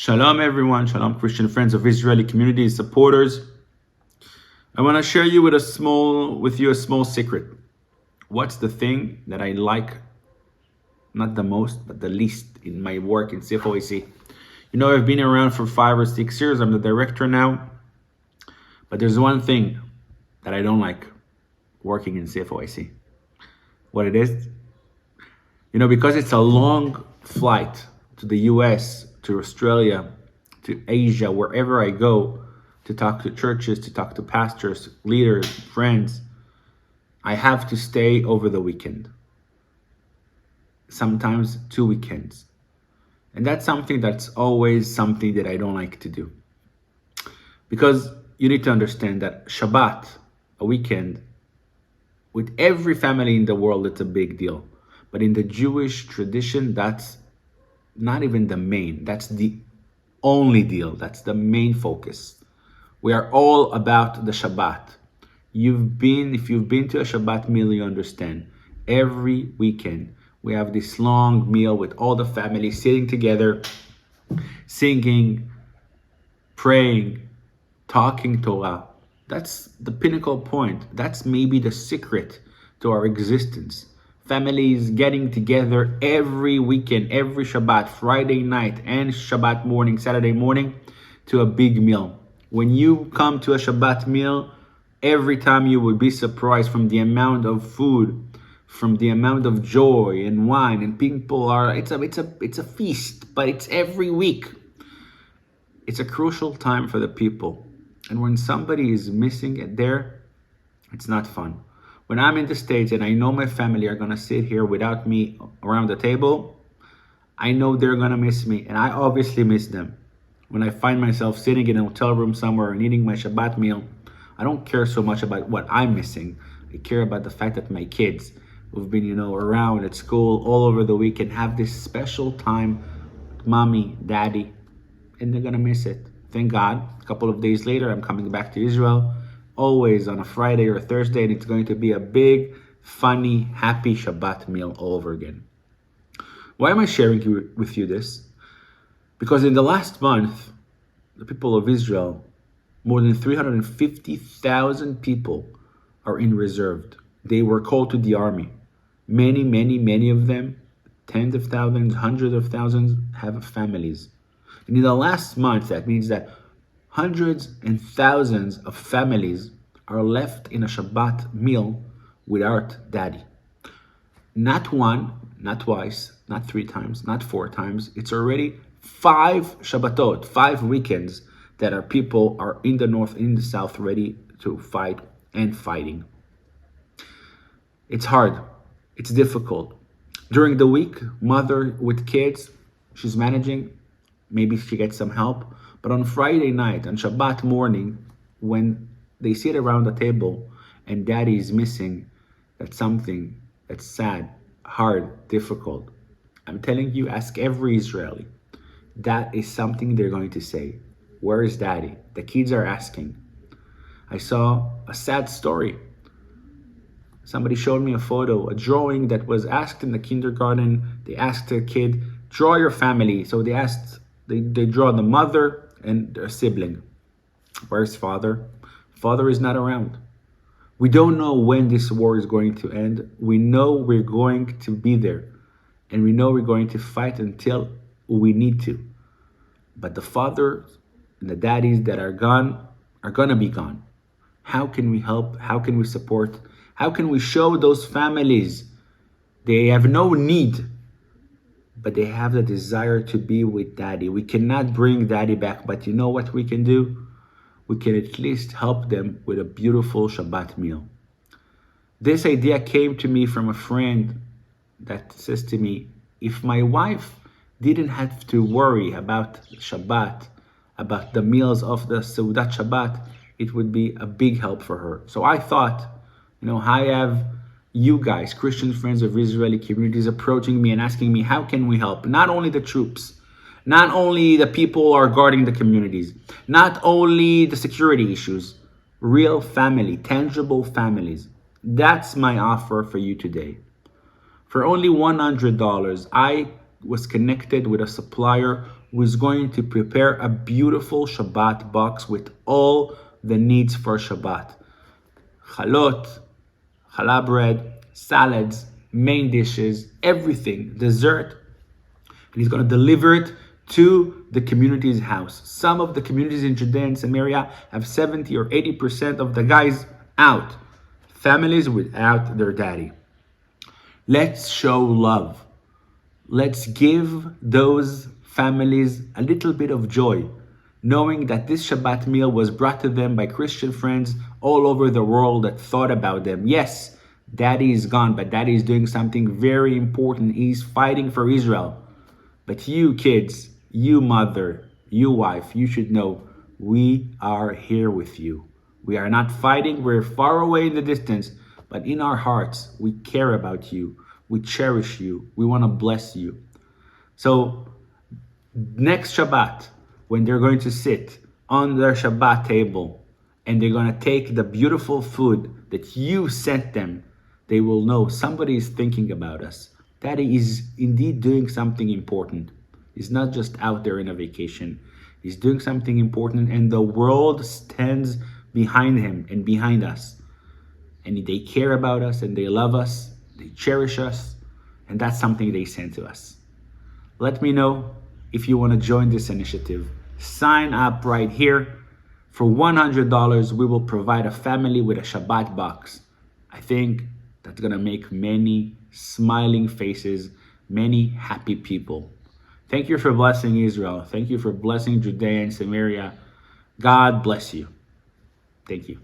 Shalom everyone, shalom Christian friends of Israeli community supporters. I want to share with you a small secret. What's the thing that I like, not the most, but the least in my work in CFOIC? I've been around for 5 or 6 years. I'm the director now. But there's one thing that I don't like working in CFOIC. What it is? Because it's a long flight to the US, to Australia, to Asia, wherever I go to talk to churches, to talk to pastors, leaders, friends, I have to stay over the weekend. Sometimes 2 weekends. And that's always something that I don't like to do. Because you need to understand that Shabbat, a weekend, with every family in the world, it's a big deal. But in the Jewish tradition, that's not even the main. That's the only deal. That's the main focus. We are all about the Shabbat. If you've been to a Shabbat meal, you understand. Every weekend, we have this long meal with all the family sitting together, singing, praying, talking Torah. That's the pinnacle point. That's maybe the secret to our existence. Families getting together every weekend, every Shabbat, Friday night and Shabbat morning, Saturday morning, to a big meal. When you come to a Shabbat meal, every time you will be surprised from the amount of food, from the amount of joy and wine, and people it's a feast, but it's every week. It's a crucial time for the people. And when somebody is missing it there, it's not fun. When I'm in the States and I know my family are going to sit here without me around the table, I know they're going to miss me, and I obviously miss them. When I find myself sitting in a hotel room somewhere and eating my Shabbat meal, I don't care so much about what I'm missing. I care about the fact that my kids who've been, around at school all over the weekend have this special time with mommy, daddy, and they're going to miss it. Thank God, a couple of days later, I'm coming back to Israel, always on a Friday or a Thursday, and it's going to be a big, funny, happy Shabbat meal all over again. Why am I sharing with you this? Because in the last month, the people of Israel, more than 350,000 people are in reserve. They were called to the army. Many of them, tens of thousands, hundreds of thousands, have families. And in the last month, that means that hundreds and thousands of families are left in a Shabbat meal without daddy. Not one, not twice, not 3 times, not 4 times. It's already 5 Shabbatot, 5 weekends that our people are in the north, in the south, ready to fight and fighting. It's hard. It's difficult. During the week, mother with kids, she's managing. Maybe she gets some help. But on Friday night, on Shabbat morning, when they sit around the table and daddy is missing, that's something that's sad, hard, difficult. I'm telling you, ask every Israeli. That is something they're going to say. Where is daddy? The kids are asking. I saw a sad story. Somebody showed me a photo, a drawing that was asked in the kindergarten. They asked a kid, draw your family. So they draw the mother and their sibling. Where's father? Father is not around. We don't know when this war is going to end. We know we're going to be there. And we know we're going to fight until we need to. But the fathers and the daddies that are gone are going to be gone. How can we help? How can we support? How can we show those families they have no need, but they have the desire to be with daddy? We cannot bring daddy back, but you know what we can do? We can at least help them with a beautiful Shabbat meal. This idea came to me from a friend that says to me, if my wife didn't have to worry about Shabbat, about the meals of the Seudat Shabbat, it would be a big help for her. So I thought, I have you guys, Christian friends of Israeli communities, approaching me and asking me, how can we help? Not only the troops, not only the people who are guarding the communities, not only the security issues, real family, tangible families. That's my offer for you today. For only $100, I was connected with a supplier who is going to prepare a beautiful Shabbat box with all the needs for Shabbat. Chalot, challah bread, salads, main dishes, everything, dessert. And he's going to deliver it to the community's house. Some of the communities in Judea and Samaria have 70 or 80% of the guys out. Families without their daddy. Let's show love. Let's give those families a little bit of joy, knowing that this Shabbat meal was brought to them by Christian friends all over the world that thought about them. Yes, daddy is gone, but daddy is doing something very important. He's fighting for Israel. But you kids, you mother, you wife, you should know we are here with you. We are not fighting, we're far away in the distance, but in our hearts, we care about you. We cherish you. We want to bless you. So next Shabbat, when they're going to sit on their Shabbat table and they're going to take the beautiful food that you sent them, they will know somebody is thinking about us. Daddy is indeed doing something important. He's not just out there in a vacation. He's doing something important, and the world stands behind him and behind us. And they care about us, and they love us, they cherish us, and that's something they send to us. Let me know if you want to join this initiative. Sign up right here. For $100, we will provide a family with a Shabbat box. I think that's going to make many smiling faces, many happy people. Thank you for blessing Israel. Thank you for blessing Judea and Samaria. God bless you. Thank you.